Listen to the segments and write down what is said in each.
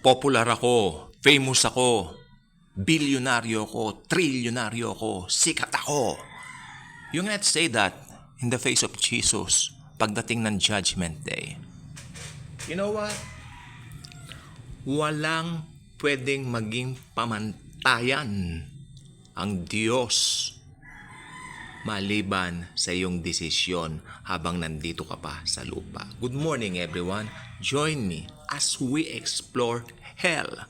Popular ako, famous ako, bilyonaryo ako, trilyonaryo ako, sikat ako. You cannot say that in the face of Jesus pagdating ng Judgment Day. You know what? Walang pwedeng maging pamantayan ang Diyos maliban sa iyong desisyon habang nandito ka pa sa lupa. Good morning everyone. Join me as we explore hell.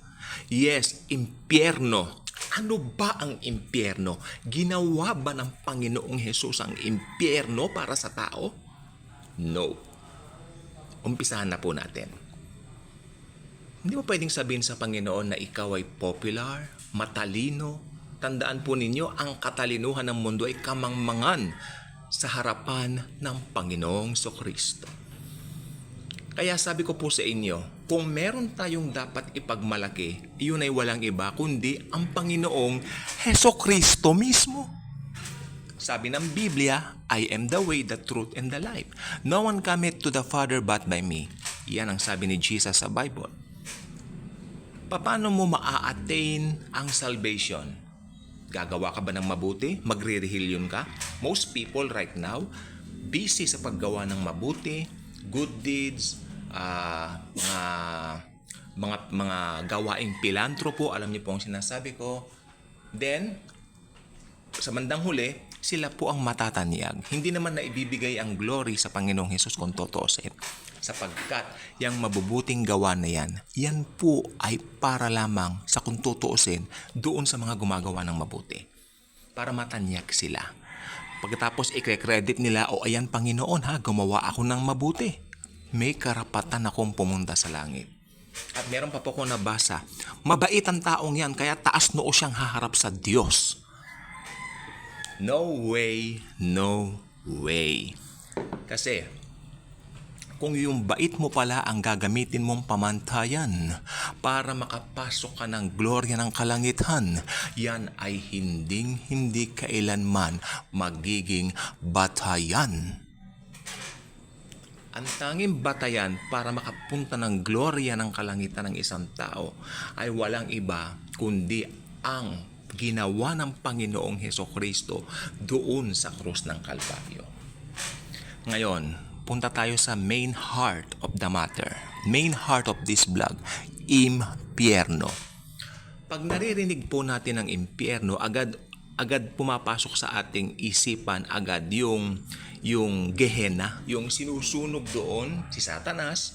Yes, impyerno. Ano ba ang impyerno? Ginawa ba ng Panginoong Hesus ang impyerno para sa tao? No. Umpisahan na po natin. Hindi mo pwedeng sabihin sa Panginoon na ikaw ay popular, matalino. Tandaan po ninyo, ang katalinuhan ng mundo ay kamangmangan sa harapan ng Panginoong Kristo. Kaya sabi ko po sa inyo, kung meron tayong dapat ipagmalaki, iyon ay walang iba kundi ang Panginoong Kristo mismo. Sabi ng Biblia, I am the way, the truth, and the life. No one cometh to the Father but by me. Yan ang sabi ni Jesus sa Bible. Paano mo maa-attain ang salvation? Gagawa ka ba ng mabuti? Magre-rehilyon ka? Most people right now, busy sa paggawa ng mabuti, good deeds, mga gawaing pilantropo, alam niyo po ang sinasabi ko. Then, sa bandang huli, sila po ang matatanyag. Hindi naman na ibibigay ang glory sa Panginoong Hesus kung totoosin. Sapagkat yung mabubuting gawa na yan po ay para lamang sa kung tutuusin doon sa mga gumagawa ng mabuti. Para matanyak sila. Pagkatapos i-credit nila, o ayan Panginoon ha, gumawa ako ng mabuti. May karapatan akong pumunta sa langit. At meron pa po ko nabasa, mabait ang taong yan, kaya taas noo siyang haharap sa Diyos. No way, no way. Kasi, kung yung bait mo pala ang gagamitin mong pamantayan para makapasok ka ng glorya ng kalangitan, yan ay hindi kailanman magiging batayan. Ang tanging batayan para makapunta ng glorya ng kalangitan ng isang tao ay walang iba kundi ang ginawa ng Panginoong Hesukristo doon sa krus ng Kalbaryo. Ngayon, punta tayo sa main heart of the matter. Main heart of this vlog, impyerno. Pag naririnig po natin ang impyerno, agad pumapasok sa ating isipan agad yung Gehenna, yung sinusunog doon si Satanas.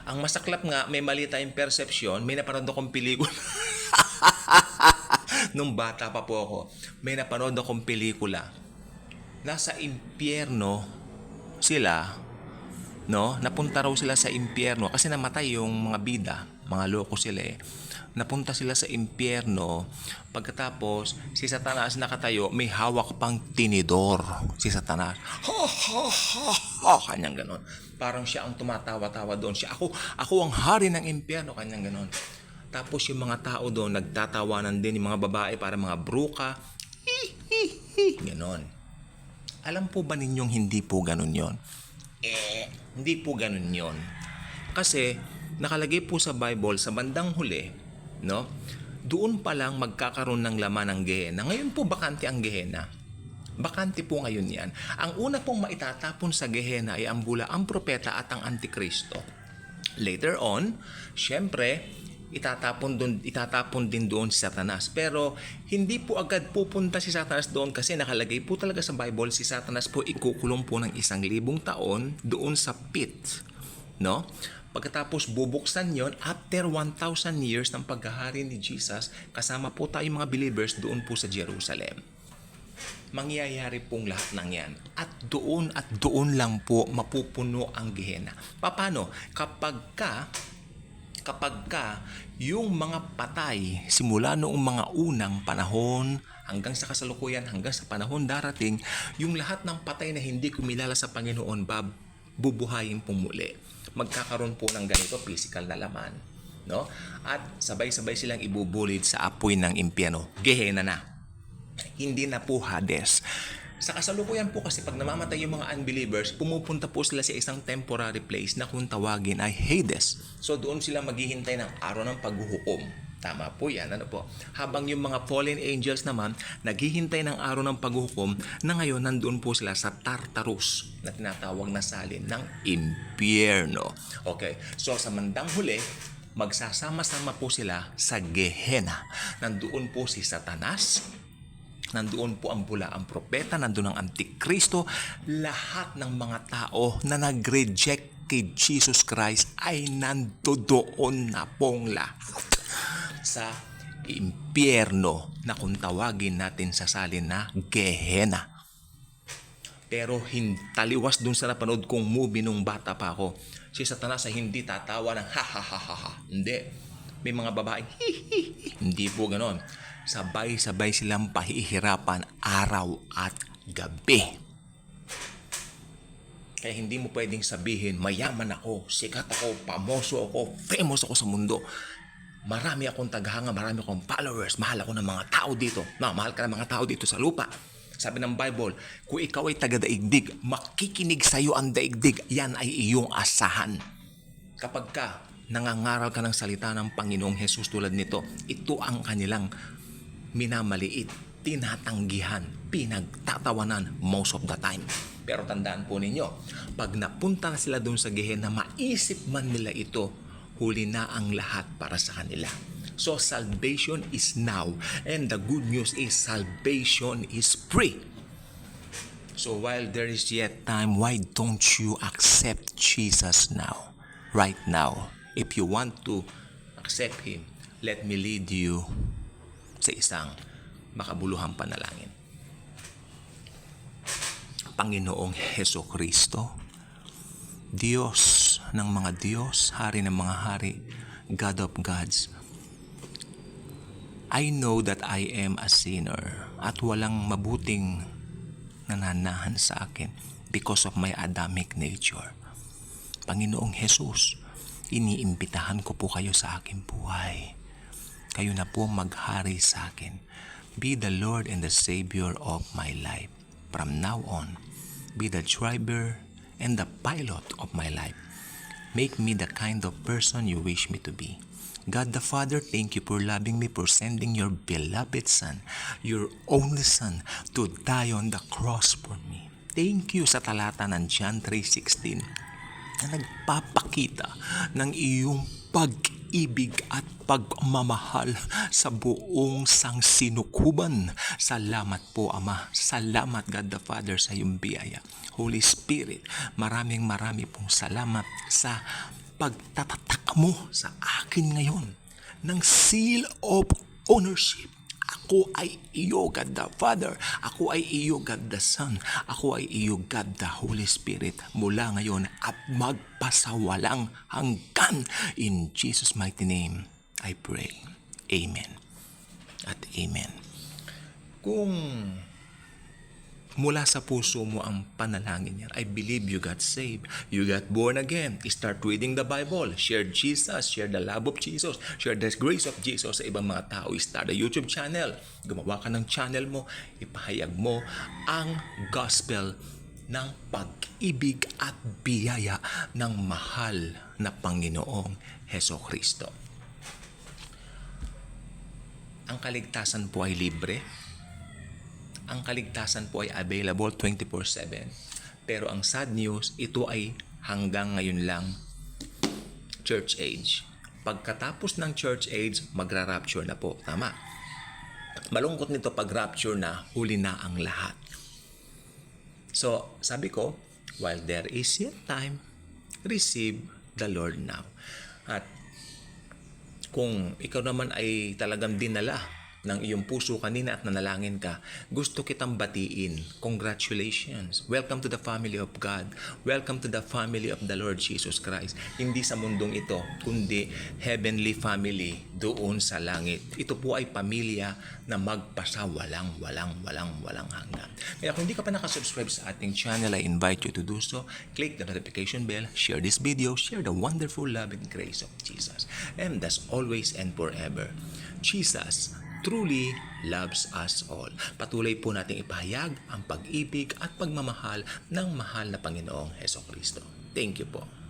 Ang masaklap nga, may mali tayong perception. May napanood akong pelikula. Nung bata pa po ako, may napanood akong pelikula. Nasa impyerno sila, no? Napunta raw sila sa impyerno kasi namatay yung mga bida, mga loko sila eh. Napunta sila sa impyerno, pagkatapos si Satanas nakatayo, may hawak pang tinidor si Satanas. Kanyang ganon. Parang siya ang tumatawa-tawa doon. Ako ang hari ng impyerno, kanyang ganon. Tapos yung mga tao doon, nagtatawanan din, yung mga babae para mga bruka. Ganon. Alam po ba ninyong hindi po ganon yon? Hindi po ganon yon. Kasi nakalagay po sa Bible sa bandang huli, no? Doon pa lang magkakaroon ng laman ng Gehenna. Ngayon po bakante ang Gehenna. Bakante po ngayon yan. Ang una pong maitatapon sa Gehenna ay ang bula, ang propeta at ang Antikristo. Later on, syempre, itatapon din doon si Satanas. Pero hindi po agad pupunta si Satanas doon kasi nakalagay po talaga sa Bible si Satanas po ikukulong po ng 1,000 taon doon sa pit. No? Pagkatapos bubuksan yon after 1,000 years ng paghahari ni Jesus, kasama po tayong mga believers doon po sa Jerusalem. Mangyayari pong lahat ng yan. At doon lang po mapupuno ang Gehenna. Paano? Kapag ka yung mga patay simula noong mga unang panahon hanggang sa kasalukuyan, hanggang sa panahon darating, yung lahat ng patay na hindi kumilala sa Panginoon, bubuhayin po muli. Magkakaroon po ng ganito physical na laman, no? At sabay-sabay silang ibubulid sa apoy ng impyerno. Gehenna na. Hindi na po Hades. Sa kasalukuyan po kasi pag namamatay yung mga unbelievers, pumupunta po sila sa isang temporary place na kung tawagin ay Hades. So doon sila maghihintay ng araw ng paghuhukom. Tama po yan, ano po? Habang yung mga fallen angels naman, naghihintay ng araw ng paghuhukom na ngayon nandoon po sila sa Tartarus na tinatawag na salin ng impyerno. Okay, so sa mandang huli, magsasama-sama po sila sa Gehenna. Nandoon po si Satanas, nandoon po ang bulaang propeta, nandoon ang Antikristo. Lahat ng mga tao na nag-reject kay Jesus Christ ay nandoon na pong lahat sa impyerno na kung tawagin natin sa salin na Gehenna. Pero taliwas dun sa napanood kong movie nung bata pa ako, si Satanas ay hindi tatawa ng ha ha ha ha ha. Hindi. May mga babaeng hi hi hi. Hindi po ganon. Sabay-sabay silang pahihirapan araw at gabi. Kaya hindi mo pwedeng sabihin, mayaman ako, sikat ako, pamoso ako, famous ako sa mundo. Marami akong taghanga, marami akong followers, mahal ako ng mga tao dito. Mahal ka ng mga tao dito sa lupa. Sabi ng Bible, kung ikaw ay taga-daigdig, makikinig sa iyo ang daigdig, yan ay iyong asahan. Kapag ka nangangaral ka ng salita ng Panginoong Hesus tulad nito, ito ang kanilang minamaliit, tinatanggihan, pinagtatawanan most of the time. Pero tandaan po ninyo, pag napunta na sila doon sa Gehenna, maisip man nila ito, huli na ang lahat para sa kanila. So salvation is now, and the good news is salvation is free. So while there is yet time, why don't you accept Jesus now? Right now. If you want to accept Him, let me lead you sa isang makabuluhang panalangin. Panginoong Hesukristo, Diyos ng mga Diyos, Hari ng mga Hari, God of Gods, I know that I am a sinner at walang mabuting nananahan sa akin because of my Adamic nature. Panginoong Jesus, iniimbitahan ko po kayo sa aking buhay. Kayo na po maghari sa akin. Be the Lord and the Savior of my life. From now on, be the driver and the pilot of my life. Make me the kind of person you wish me to be. God the Father, thank you for loving me, for sending your beloved Son, your only Son, to die on the cross for me. Thank you sa talata ng John 3:16 na nagpapakita ng iyong pag-ibig at pagmamahal sa buong sangsinukuban. Salamat po, Ama. Salamat, God the Father, sa iyong biyaya. Holy Spirit, maraming pong salamat sa pagtatatak mo sa akin ngayon ng seal of ownership. Ako ay iyo, God the Father. Ako ay iyo, God the Son. Ako ay iyo, God the Holy Spirit. Mula ngayon at magpasawalang hanggan. In Jesus' mighty name, I pray. Amen. At amen. Kung mula sa puso mo ang panalangin niya, I believe you got saved, you got born again. Start reading the Bible, share Jesus, share the love of Jesus, share the grace of Jesus sa ibang mga tao. Start a YouTube channel, gumawa ka ng channel mo, ipahayag mo ang gospel ng pag-ibig at biyaya ng mahal na Panginoong Hesukristo. Ang kaligtasan po ay libre. Ang kaligtasan po ay available 24/7. Pero ang sad news, ito ay hanggang ngayon lang church age. Pagkatapos ng church age, magra-rapture na po. Tama. Malungkot nito pag rapture na, huli na ang lahat. So, sabi ko, while there is yet time, receive the Lord now. At kung ikaw naman ay talagang dinala ng iyong puso kanina at nanalangin ka, gusto kitang batiin. Congratulations. Welcome to the family of God. Welcome to the family of the Lord Jesus Christ. Hindi sa mundong ito, kundi heavenly family doon sa langit. Ito po ay pamilya na magpasawalang walang hanggan. Kaya kung hindi ka pa nakasubscribe sa ating channel, I invite you to do so. Click the notification bell, share this video, share the wonderful love and grace of Jesus. And as always and forever, Jesus truly loves us all. Patuloy po nating ipahayag ang pag-ibig at pagmamahal ng mahal na Panginoong Hesukristo. Thank you po.